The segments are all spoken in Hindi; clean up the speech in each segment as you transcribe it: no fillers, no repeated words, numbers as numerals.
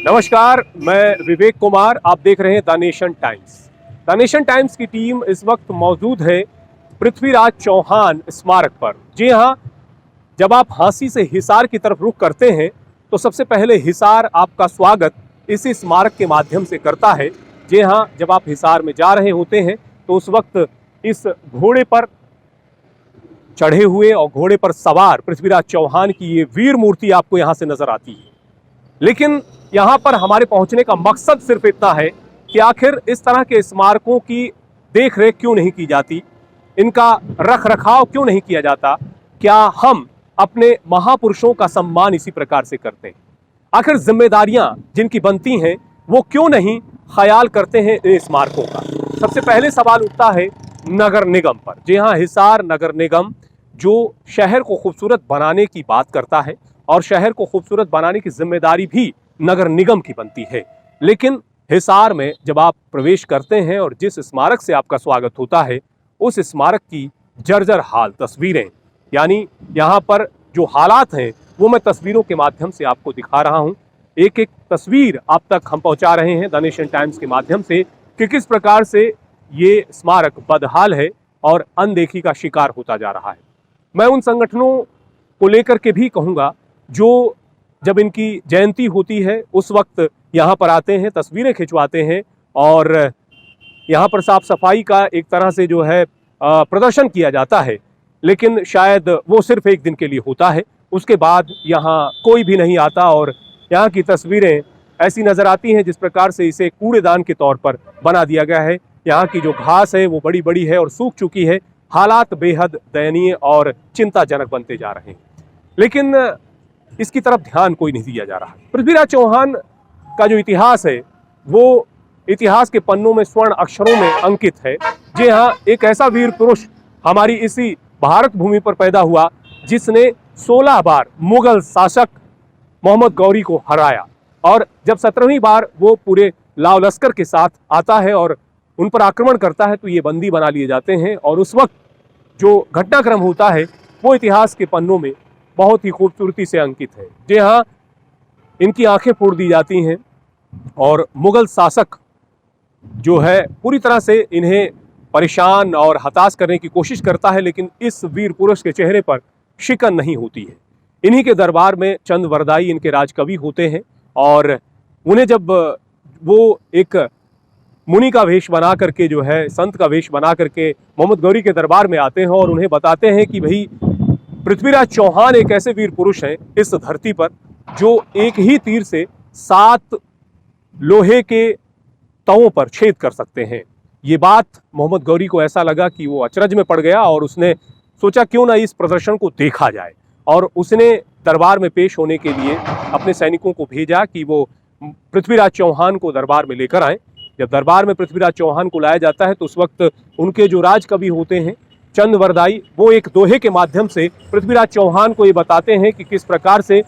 नमस्कार, मैं विवेक कुमार। आप देख रहे हैं the nation times. The nation times की टीम इस वक्त मौजूद है पृथ्वीराज चौहान स्मारक पर। जी हाँ, जब आप हांसी से हिसार की तरफ रुख करते हैं तो सबसे पहले हिसार आपका स्वागत इसी स्मारक के माध्यम से करता है। जी हाँ, जब आप हिसार में जा रहे होते हैं तो उस वक्त इस घोड़े पर चढ़े हुए और घोड़े पर सवार पृथ्वीराज चौहान की ये वीर मूर्ति आपको यहाँ से नजर आती है। लेकिन यहाँ पर हमारे पहुंचने का मकसद सिर्फ इतना है कि आखिर इस तरह के स्मारकों की देख रेख क्यों नहीं की जाती, इनका रख रखाव क्यों नहीं किया जाता, क्या हम अपने महापुरुषों का सम्मान इसी प्रकार से करते हैं। आखिर जिम्मेदारियां जिनकी बनती हैं वो क्यों नहीं ख्याल करते हैं इन स्मारकों का। सबसे पहले सवाल उठता है नगर निगम पर। जी हाँ, हिसार नगर निगम जो शहर को खूबसूरत बनाने की बात करता है और शहर को खूबसूरत बनाने की जिम्मेदारी भी नगर निगम की बनती है। लेकिन हिसार में जब आप प्रवेश करते हैं और जिस स्मारक से आपका स्वागत होता है उस स्मारक की जर्जर हाल तस्वीरें, यानी यहाँ पर जो हालात हैं वो मैं तस्वीरों के माध्यम से आपको दिखा रहा हूँ। एक एक तस्वीर आप तक हम पहुँचा रहे हैं द नेशन टाइम्स के माध्यम से कि किस प्रकार से ये स्मारक बदहाल है और अनदेखी का शिकार होता जा रहा है। मैं उन संगठनों को लेकर के भी कहूँगा जो जब इनकी जयंती होती है उस वक्त यहाँ पर आते हैं, तस्वीरें खिंचवाते हैं और यहाँ पर साफ सफाई का एक तरह से जो है प्रदर्शन किया जाता है। लेकिन शायद वो सिर्फ एक दिन के लिए होता है, उसके बाद यहाँ कोई भी नहीं आता और यहाँ की तस्वीरें ऐसी नज़र आती हैं जिस प्रकार से इसे कूड़ेदान के तौर पर बना दिया गया है। यहाँ की जो घास है वो बड़ी बड़ी है और सूख चुकी है। हालात बेहद दयनीय और चिंताजनक बनते जा रहे हैं, लेकिन इसकी तरफ ध्यान कोई नहीं दिया जा रहा। पृथ्वीराज चौहान का जो इतिहास है वो इतिहास के पन्नों में स्वर्ण अक्षरों में अंकित है। जी हाँ, एक ऐसा वीर पुरुष हमारी इसी भारत भूमि पर पैदा हुआ जिसने 16 बार मुगल शासक मोहम्मद गौरी को हराया और जब 17वीं बार वो पूरे लाव लश्कर के साथ आता है और उन पर आक्रमण करता है तो ये बंदी बना लिए जाते हैं और उस वक्त जो घटनाक्रम होता है वो इतिहास के पन्नों में बहुत ही खूबसूरती से अंकित है। जी हाँ, इनकी आंखें फोड़ दी जाती हैं और मुगल शासक जो है पूरी तरह से इन्हें परेशान और हताश करने की कोशिश करता है, लेकिन इस वीर पुरुष के चेहरे पर शिकन नहीं होती है। इन्हीं के दरबार में चंद वरदाई इनके राजकवि होते हैं और उन्हें जब वो एक मुनि का वेश बना करके जो है संत का वेश बना करके मोहम्मद गौरी के दरबार में आते हैं और उन्हें बताते हैं कि भाई पृथ्वीराज चौहान एक ऐसे वीर पुरुष हैं इस धरती पर जो एक ही तीर से 7 लोहे के तवों पर छेद कर सकते हैं। ये बात मोहम्मद गौरी को ऐसा लगा कि वो अचरज में पड़ गया और उसने सोचा क्यों ना इस प्रदर्शन को देखा जाए और उसने दरबार में पेश होने के लिए अपने सैनिकों को भेजा कि वो पृथ्वीराज चौहान को दरबार में लेकर आए। जब दरबार में पृथ्वीराज चौहान को लाया जाता है तो उस वक्त उनके जो राजकवि होते हैं चंद वरदाई, वो एक दोहे के माध्यम से पृथ्वीराज चौहान को ये बताते हैं कि किस प्रकार से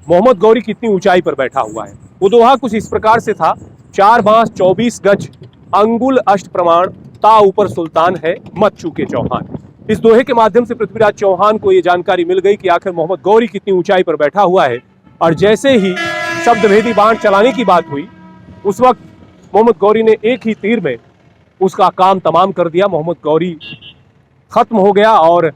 मोहम्मद गौरी कितनी ऊंचाई पर बैठा हुआ है। वो दोहा कुछ इस प्रकार से था, 4 बांस 24 गज अंगुल अष्ट प्रमाण ता ऊपर सुल्तान है मत चूके चौहान। इस दोहे के माध्यम से पृथ्वीराज चौहान को ये जानकारी मिल गई कि आखिर मोहम्मद गौरी कितनी ऊंचाई पर बैठा हुआ है और जैसे ही शब्दभेदी बाण चलाने की बात हुई उस वक्त मोहम्मद गौरी ने एक ही तीर में उसका काम तमाम कर दिया। मोहम्मद गौरी खत्म हो गया और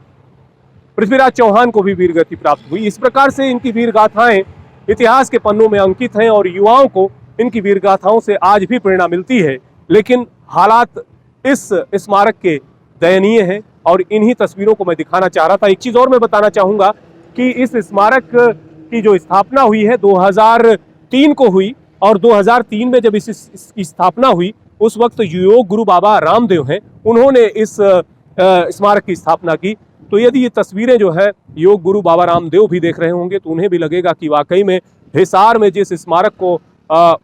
पृथ्वीराज चौहान को भी वीरगति प्राप्त हुई। इस प्रकार से इनकी वीर गाथाएं इतिहास के पन्नों में अंकित हैं और युवाओं को इनकी वीर गाथाओं से आज भी प्रेरणा मिलती है। लेकिन हालात इस स्मारक के दयनीय हैं और इन्हीं तस्वीरों को मैं दिखाना चाह रहा था। एक चीज और मैं बताना चाहूंगा कि इस स्मारक की जो स्थापना हुई है 2003 को हुई और 2003 में जब इसकी स्थापना हुई उस वक्त योग गुरु बाबा रामदेव हैं, उन्होंने इस स्मारक की स्थापना की। तो यदि ये तस्वीरें जो है योग गुरु बाबा रामदेव भी देख रहे होंगे तो उन्हें भी लगेगा कि वाकई में हिसार में जिस स्मारक को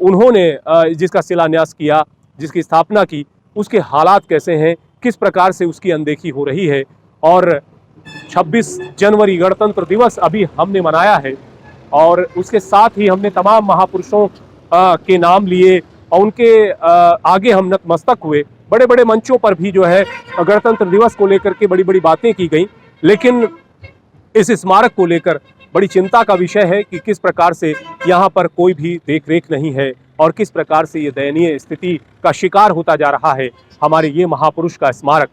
उन्होंने जिसका शिलान्यास किया, जिसकी स्थापना की, उसके हालात कैसे हैं, किस प्रकार से उसकी अनदेखी हो रही है। और 26 जनवरी गणतंत्र दिवस अभी हमने मनाया है और उसके साथ ही हमने तमाम महापुरुषों के नाम लिए और उनके आगे हम नतमस्तक हुए। बड़े बड़े मंचों पर भी जो है गणतंत्र दिवस को लेकर के बड़ी बड़ी बातें की गई, लेकिन इस स्मारक को लेकर बड़ी चिंता का विषय है कि किस प्रकार से यहाँ पर कोई भी देखरेख नहीं है और किस प्रकार से ये दयनीय स्थिति का शिकार होता जा रहा है हमारे ये महापुरुष का स्मारक।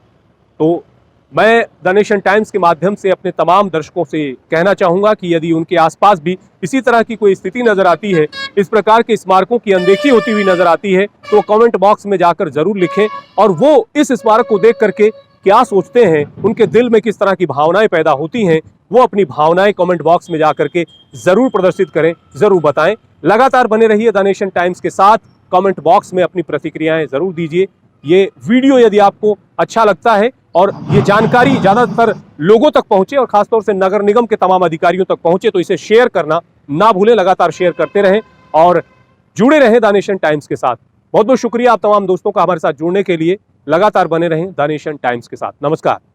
तो मैं द नेशन टाइम्स के माध्यम से अपने तमाम दर्शकों से कहना चाहूँगा कि यदि उनके आसपास भी इसी तरह की कोई स्थिति नज़र आती है, इस प्रकार के स्मारकों की अनदेखी होती हुई नज़र आती है, तो कमेंट बॉक्स में जाकर ज़रूर लिखें और वो इस स्मारक को देख करके क्या सोचते हैं, उनके दिल में किस तरह की भावनाएं पैदा होती हैं, वो अपनी भावनाएं कमेंट बॉक्स में जा करके ज़रूर प्रदर्शित करें, ज़रूर बताएं। लगातार बने रहिए द नेशन टाइम्स के साथ, कमेंट बॉक्स में अपनी प्रतिक्रियाएं ज़रूर दीजिए। ये वीडियो यदि आपको अच्छा लगता है और ये जानकारी ज़्यादातर लोगों तक पहुंचे और खासतौर से नगर निगम के तमाम अधिकारियों तक पहुंचे, तो इसे शेयर करना ना भूलें। लगातार शेयर करते रहें और जुड़े रहें द नेशन टाइम्स के साथ। बहुत बहुत शुक्रिया आप तमाम दोस्तों का हमारे साथ जुड़ने के लिए। लगातार बने रहें द नेशन टाइम्स के साथ। नमस्कार।